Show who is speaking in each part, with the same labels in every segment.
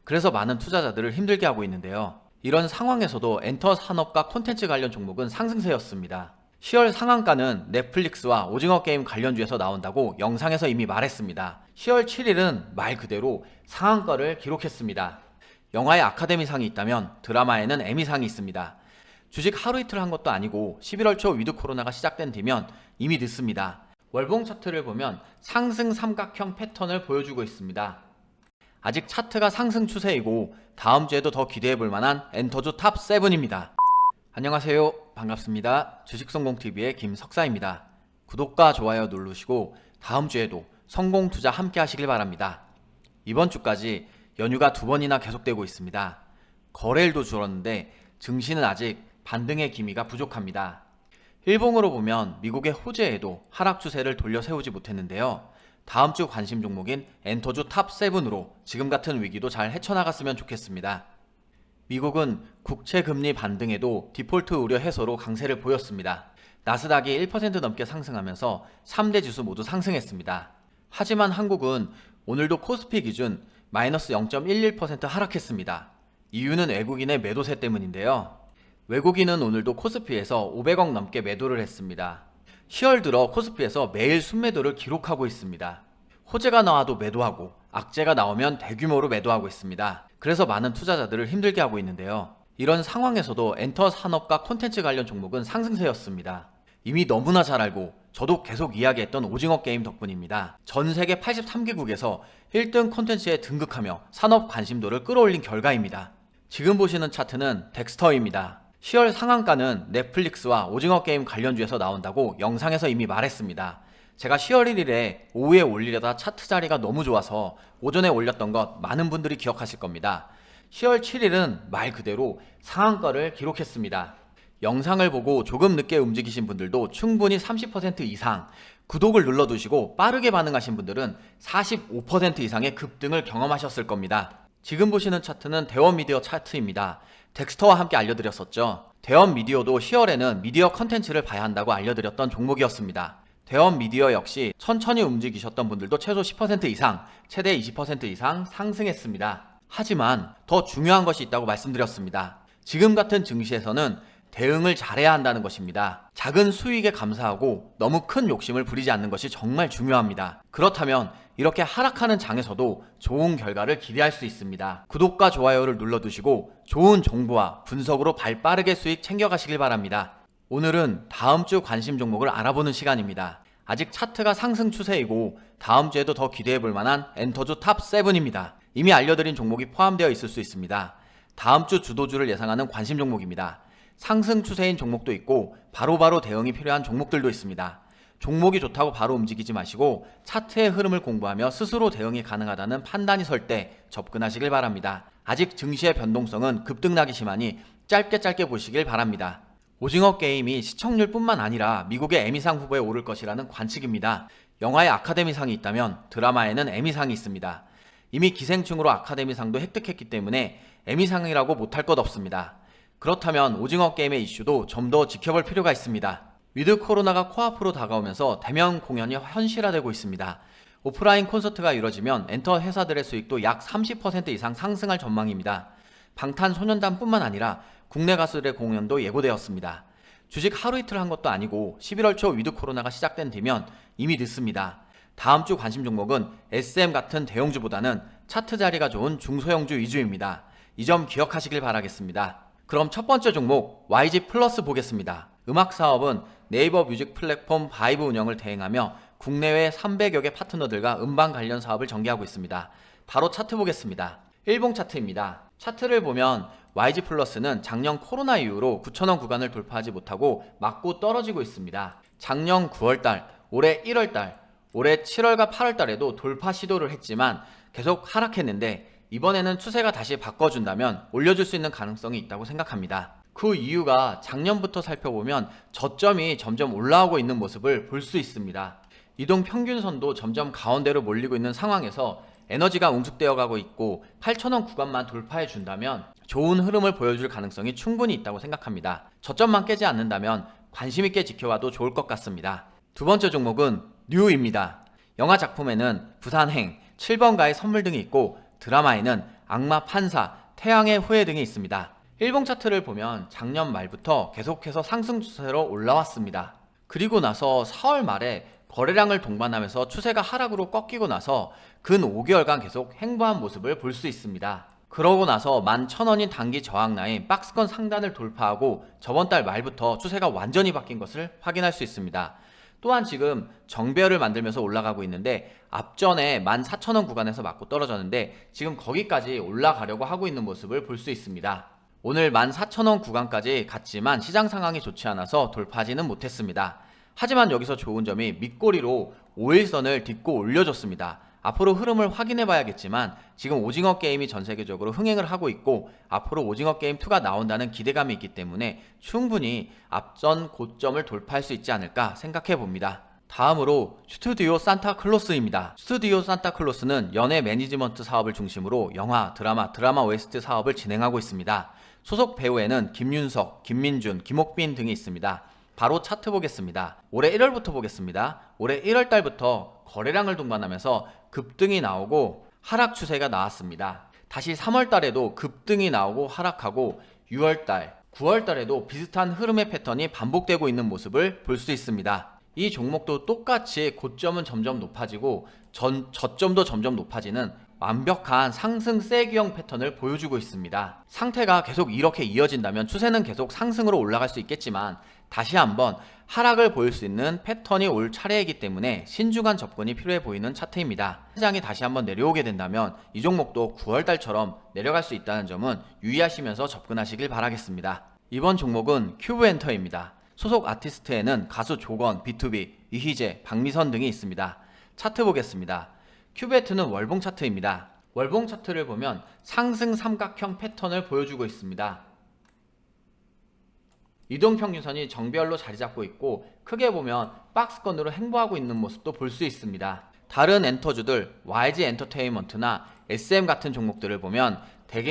Speaker 1: 그래서 많은 투자자들을 힘들게 하고 있는데요. 이런 상황에서도 엔터 산업과 콘텐츠 관련 종목은 상승세였습니다. 10월 상한가는 넷플릭스와 오징어 게임 관련주에서 나온다고 영상에서 이미 말했습니다. 10월 7일은 말 그대로 상한가를 기록했습니다. 영화에 아카데미상이 있다면 드라마에는 에미상이 있습니다. 주식 하루 이틀 한 것도 아니고 11월 초 위드 코로나가 시작된 뒤면 이미 늦습니다. 월봉 차트를 보면 상승 삼각형 패턴을 보여주고 있습니다. 아직 차트가 상승 추세이고 다음 주에도 더 기대해 볼 만한 엔터주 탑 7입니다. 안녕하세요. 반갑습니다. 주식성공TV의 김석사입니다. 구독과 좋아요 누르시고 다음 주에도 성공투자 함께 하시길 바랍니다. 이번 주까지 연휴가 2번이나 계속되고 있습니다. 거래일도 줄었는데 증시는 아직 반등의 기미가 부족합니다. 일봉으로 보면 미국의 호재에도 하락 추세를 돌려 세우지 못했는데요. 다음 주 관심 종목인 엔터주 탑 7으로 지금 같은 위기도 잘 헤쳐나갔으면 좋겠습니다. 미국은 국채 금리 반등에도 디폴트 우려 해소로 강세를 보였습니다. 나스닥이 1% 넘게 상승하면서 3대 지수 모두 상승했습니다. 하지만 한국은 오늘도 코스피 기준 마이너스 0.11% 하락했습니다. 이유는 외국인의 매도세 때문인데요. 외국인은 오늘도 코스피에서 500억 넘게 매도를 했습니다. 10월 들어 코스피에서 매일 순매도를 기록하고 있습니다. 호재가 나와도 매도하고 악재가 나오면 대규모로 매도하고 있습니다. 그래서 많은 투자자들을 힘들게 하고 있는데요. 이런 상황에서도 엔터 산업과 콘텐츠 관련 종목은 상승세였습니다. 이미 너무나 잘 알고 저도 계속 이야기했던 오징어 게임 덕분입니다. 전 세계 83개국에서 1등 콘텐츠에 등극하며 산업 관심도를 끌어올린 결과입니다. 지금 보시는 차트는 덱스터입니다. 10월 상한가는 넷플릭스와 오징어 게임 관련주에서 나온다고 영상에서 이미 말했습니다. 제가 10월 1일에 오후에 올리려다 차트 자리가 너무 좋아서 오전에 올렸던 것 많은 분들이 기억하실 겁니다. 10월 7일은 말 그대로 상한가를 기록했습니다. 영상을 보고 조금 늦게 움직이신 분들도 충분히 30% 이상, 구독을 눌러두시고 빠르게 반응하신 분들은 45% 이상의 급등을 경험하셨을 겁니다. 지금 보시는 차트는 대원미디어 차트입니다. 덱스터와 함께 알려드렸었죠. 대원미디어도 10월에는 미디어 컨텐츠를 봐야 한다고 알려드렸던 종목이었습니다. 대원미디어 역시 천천히 움직이셨던 분들도 최소 10% 이상, 최대 20% 이상 상승했습니다. 하지만 더 중요한 것이 있다고 말씀드렸습니다. 지금 같은 증시에서는 대응을 잘해야 한다는 것입니다. 작은 수익에 감사하고 너무 큰 욕심을 부리지 않는 것이 정말 중요합니다. 그렇다면 이렇게 하락하는 장에서도 좋은 결과를 기대할 수 있습니다. 구독과 좋아요를 눌러두시고 좋은 정보와 분석으로 발빠르게 수익 챙겨가시길 바랍니다. 오늘은 다음 주 관심 종목을 알아보는 시간입니다. 아직 차트가 상승 추세이고 다음 주에도 더 기대해 볼 만한 엔터주 탑 7입니다. 이미 알려드린 종목이 포함되어 있을 수 있습니다. 다음 주 주도주를 예상하는 관심 종목입니다. 상승 추세인 종목도 있고 바로바로 대응이 필요한 종목들도 있습니다. 종목이 좋다고 바로 움직이지 마시고 차트의 흐름을 공부하며 스스로 대응이 가능하다는 판단이 설 때 접근하시길 바랍니다. 아직 증시의 변동성은 급등나기 심하니 짧게 보시길 바랍니다. 오징어 게임이 시청률뿐만 아니라 미국의 에미상 후보에 오를 것이라는 관측입니다. 영화에 아카데미상이 있다면 드라마에는 에미상이 있습니다. 이미 기생충으로 아카데미상도 획득했기 때문에 에미상이라고 못할 것 없습니다. 그렇다면 오징어 게임의 이슈도 좀 더 지켜볼 필요가 있습니다. 위드 코로나가 코앞으로 다가오면서 대면 공연이 현실화되고 있습니다. 오프라인 콘서트가 이뤄지면 엔터 회사들의 수익도 약 30% 이상 상승할 전망입니다. 방탄소년단뿐만 아니라 국내 가수들의 공연도 예고되었습니다. 주식 하루 이틀 한 것도 아니고 11월 초 위드 코로나가 시작된 뒤면 이미 늦습니다. 다음 주 관심 종목은 SM 같은 대형주보다는 차트 자리가 좋은 중소형주 위주입니다. 이 점 기억하시길 바라겠습니다. 그럼 첫 번째 종목 YG 플러스 보겠습니다. 음악 사업은 네이버 뮤직 플랫폼 바이브 운영을 대행하며 국내외 300여 개 파트너들과 음반 관련 사업을 전개하고 있습니다. 바로 차트 보겠습니다. 일봉 차트입니다. 차트를 보면 YG 플러스는 작년 코로나 이후로 9,000원 구간을 돌파하지 못하고 맞고 떨어지고 있습니다. 작년 9월달, 올해 1월달, 올해 7월과 8월달에도 돌파 시도를 했지만 계속 하락했는데 이번에는 추세가 다시 바꿔준다면 올려줄 수 있는 가능성이 있다고 생각합니다. 그 이유가 작년부터 살펴보면 저점이 점점 올라오고 있는 모습을 볼 수 있습니다. 이동 평균선도 점점 가운데로 몰리고 있는 상황에서 에너지가 응축되어 가고 있고 8,000원 구간만 돌파해 준다면 좋은 흐름을 보여줄 가능성이 충분히 있다고 생각합니다. 저점만 깨지 않는다면 관심 있게 지켜봐도 좋을 것 같습니다. 두 번째 종목은 뉴입니다. 영화 작품에는 부산행, 7번가의 선물 등이 있고 드라마에는 악마 판사, 태양의 후예 등이 있습니다. 일봉 차트를 보면 작년 말부터 계속해서 상승 추세로 올라왔습니다. 그리고 나서 4월 말에 거래량을 동반하면서 추세가 하락으로 꺾이고 나서 근 5개월간 계속 행보한 모습을 볼 수 있습니다. 그러고 나서 11,000원인 단기 저항 라인 박스권 상단을 돌파하고 저번 달 말부터 추세가 완전히 바뀐 것을 확인할 수 있습니다. 또한 지금 정배열을 만들면서 올라가고 있는데 앞전에 14,000원 구간에서 맞고 떨어졌는데 지금 거기까지 올라가려고 하고 있는 모습을 볼 수 있습니다. 오늘 14,000원 구간까지 갔지만 시장 상황이 좋지 않아서 돌파하지는 못했습니다. 하지만 여기서 좋은 점이 밑꼬리로 5일선을 딛고 올려줬습니다. 앞으로 흐름을 확인해 봐야겠지만 지금 오징어 게임이 전 세계적으로 흥행을 하고 있고 앞으로 오징어 게임 2가 나온다는 기대감이 있기 때문에 충분히 앞전 고점을 돌파할 수 있지 않을까 생각해 봅니다. 다음으로 스튜디오 산타클로스입니다. 스튜디오 산타클로스는 연예 매니지먼트 사업을 중심으로 영화, 드라마 OST 사업을 진행하고 있습니다. 소속 배우에는 김윤석, 김민준, 김옥빈 등이 있습니다. 바로 차트 보겠습니다. 올해 1월부터 보겠습니다. 올해 1월달부터 거래량을 동반하면서 급등이 나오고 하락 추세가 나왔습니다. 다시 3월달에도 급등이 나오고 하락하고 6월달, 9월달에도 비슷한 흐름의 패턴이 반복되고 있는 모습을 볼 수 있습니다. 이 종목도 똑같이 고점은 점점 높아지고 저점도 점점 높아지는 완벽한 상승 세기형 패턴을 보여주고 있습니다. 상태가 계속 이렇게 이어진다면 추세는 계속 상승으로 올라갈 수 있겠지만 다시 한번 하락을 보일 수 있는 패턴이 올 차례이기 때문에 신중한 접근이 필요해 보이는 차트입니다. 시장이 다시 한번 내려오게 된다면 이 종목도 9월달처럼 내려갈 수 있다는 점은 유의하시면서 접근하시길 바라겠습니다. 이번 종목은 큐브엔터입니다. 소속 아티스트에는 가수 조건, B2B, 이희재, 박미선 등이 있습니다. 차트 보겠습니다. 큐브엔터는 월봉 차트입니다. 월봉 차트를 보면 상승 삼각형 패턴을 보여주고 있습니다. 이동평균선이 정배열로 자리 잡고 있고 크게 보면 박스권으로 행보하고 있는 모습도 볼 수 있습니다. 다른 엔터주들 YG 엔터테인먼트나 SM 같은 종목들을 보면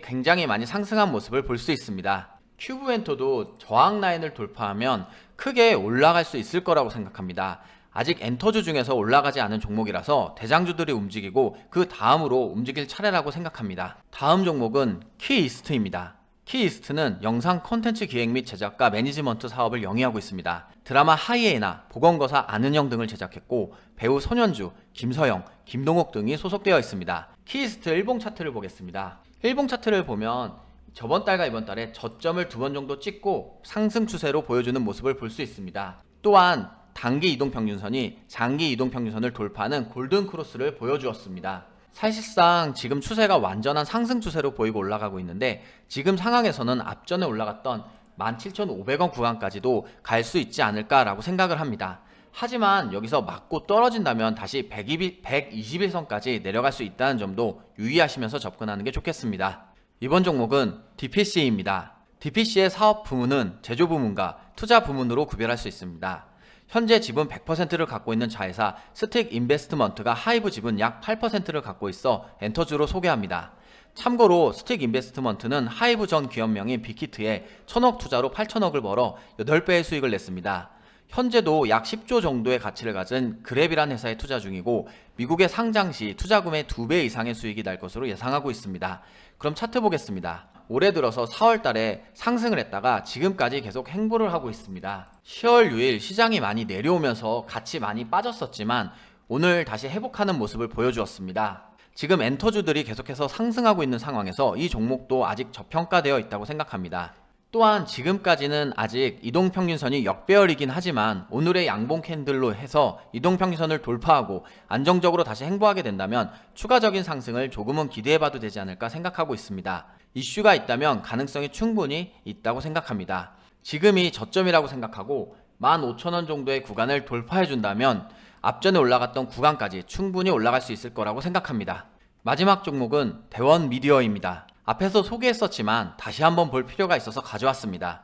Speaker 1: 굉장히 많이 상승한 모습을 볼 수 있습니다. 큐브엔터도 저항 라인을 돌파하면 크게 올라갈 수 있을 거라고 생각합니다. 아직 엔터주 중에서 올라가지 않은 종목이라서 대장주들이 움직이고 그 다음으로 움직일 차례라고 생각합니다. 다음 종목은 키이스트입니다. 키이스트는 영상 콘텐츠 기획 및 제작과 매니지먼트 사업을 영위하고 있습니다. 드라마 하이에나, 보건거사 아는형 등을 제작했고 배우 손현주, 김서영, 김동욱 등이 소속되어 있습니다. 키이스트 일봉 차트를 보겠습니다. 일봉 차트를 보면 저번 달과 이번 달에 저점을 2번 정도 찍고 상승 추세로 보여주는 모습을 볼 수 있습니다. 또한 단기 이동평균선이 장기 이동평균선을 돌파하는 골든크로스를 보여주었습니다. 사실상 지금 추세가 완전한 상승 추세로 보이고 올라가고 있는데 지금 상황에서는 앞전에 올라갔던 17,500원 구간까지도 갈 수 있지 않을까라고 생각을 합니다. 하지만 여기서 맞고 떨어진다면 다시 121선까지 내려갈 수 있다는 점도 유의하시면서 접근하는 게 좋겠습니다. 이번 종목은 DPC입니다. DPC의 사업 부문은 제조 부문과 투자 부문으로 구별할 수 있습니다. 현재 지분 100%를 갖고 있는 자회사 스틱 인베스트먼트가 하이브 지분 약 8%를 갖고 있어 엔터주로 소개합니다. 참고로 스틱 인베스트먼트는 하이브 전 기업명인 빅히트에 1,000억 투자로 8,000억을 벌어 8배의 수익을 냈습니다. 현재도 약 10조 정도의 가치를 가진 그랩이란 회사에 투자 중이고 미국에 상장 시 투자금의 2배 이상의 수익이 날 것으로 예상하고 있습니다. 그럼 차트 보겠습니다. 올해 들어서 4월 달에 상승을 했다가 지금까지 계속 행보를 하고 있습니다. 10월 6일 시장이 많이 내려오면서 같이 많이 빠졌었지만 오늘 다시 회복하는 모습을 보여주었습니다. 지금 엔터주들이 계속해서 상승하고 있는 상황에서 이 종목도 아직 저평가되어 있다고 생각합니다. 또한 지금까지는 아직 이동평균선이 역배열이긴 하지만 오늘의 양봉 캔들로 해서 이동평균선을 돌파하고 안정적으로 다시 행보하게 된다면 추가적인 상승을 조금은 기대해봐도 되지 않을까 생각하고 있습니다. 이슈가 있다면 가능성이 충분히 있다고 생각합니다. 지금이 저점이라고 생각하고 15,000원 정도의 구간을 돌파해준다면 앞전에 올라갔던 구간까지 충분히 올라갈 수 있을 거라고 생각합니다. 마지막 종목은 대원미디어입니다. 앞에서 소개했었지만 다시 한번 볼 필요가 있어서 가져왔습니다.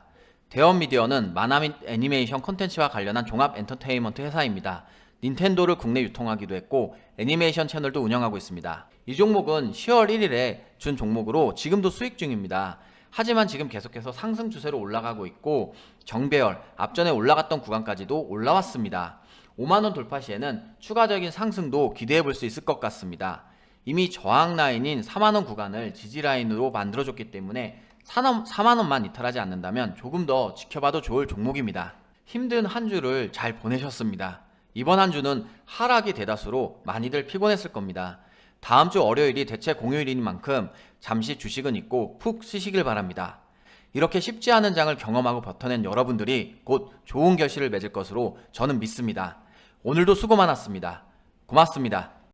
Speaker 1: 대원미디어는 만화 및 애니메이션 콘텐츠와 관련한 종합 엔터테인먼트 회사입니다. 닌텐도를 국내 유통하기도 했고 애니메이션 채널도 운영하고 있습니다. 이 종목은 10월 1일에 준 종목으로 지금도 수익 중입니다. 하지만 지금 계속해서 상승 추세로 올라가고 있고 정배열, 앞전에 올라갔던 구간까지도 올라왔습니다. 5만원 돌파 시에는 추가적인 상승도 기대해 볼 수 있을 것 같습니다. 이미 저항 라인인 4만원 구간을 지지 라인으로 만들어줬기 때문에 4만원만 이탈하지 않는다면 조금 더 지켜봐도 좋을 종목입니다. 힘든 한 주를 잘 보내셨습니다. 이번 한 주는 하락이 대다수로 많이들 피곤했을 겁니다. 다음 주 월요일이 대체 공휴일인 만큼 잠시 주식은 잊고 푹 쉬시길 바랍니다. 이렇게 쉽지 않은 장을 경험하고 버텨낸 여러분들이 곧 좋은 결실을 맺을 것으로 저는 믿습니다. 오늘도 수고 많았습니다. 고맙습니다.